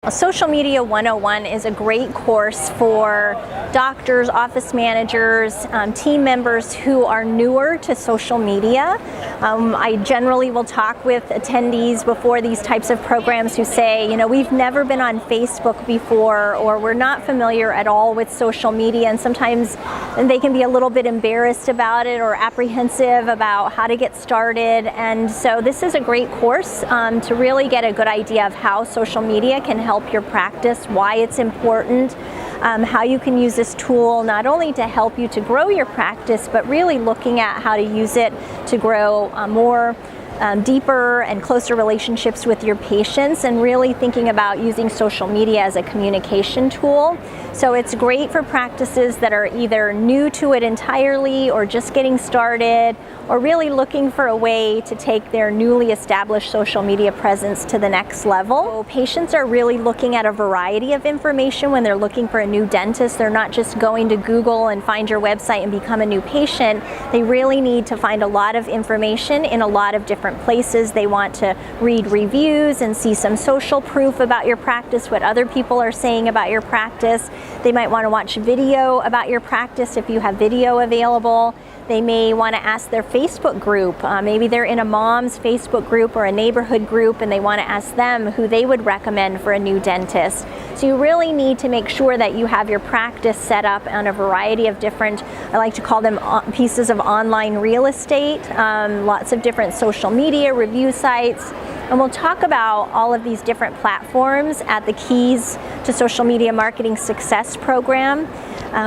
Social Media 101 is a great course for doctors, office managers, team members who are newer to social media. I generally will talk with attendees before these types of programs who say, we've never been on Facebook before, or we're not familiar at all with social media, and sometimes they can be a little bit embarrassed about it or apprehensive about how to get started. And so this is a great course to really get a good idea of how social media can help your practice, why it's important, how you can use this tool not only to help you to grow your practice, but really looking at how to use it to grow more deeper and closer relationships with your patients, and really thinking about using social media as a communication tool. So it's great for practices that are either new to it entirely or just getting started, or really looking for a way to take their newly established social media presence to the next level. So patients are really looking at a variety of information when they're looking for a new dentist. They're not just going to Google and find your website and become a new patient. They really need to find a lot of information in a lot of different places. They want to read reviews and see some social proof about your practice, what other people are saying about your practice. They might want to watch video about your practice if you have video available. They may want to ask their Facebook group. Maybe they're in a mom's Facebook group or a neighborhood group, and they want to ask them who they would recommend for a new dentist. So you really need to make sure that you have your practice set up on a variety of different, I like to call them pieces of online real estate, lots of different social media review sites. And we'll talk about all of these different platforms at the Keys to Social Media Marketing Success program.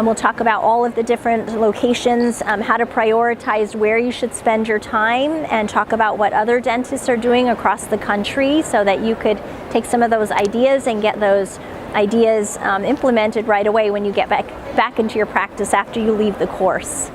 We'll talk about all of the different locations, how to prioritize where you should spend your time, and talk about what other dentists are doing across the country so that you could take some of those ideas and get those ideas implemented right away when you get back into your practice after you leave the course.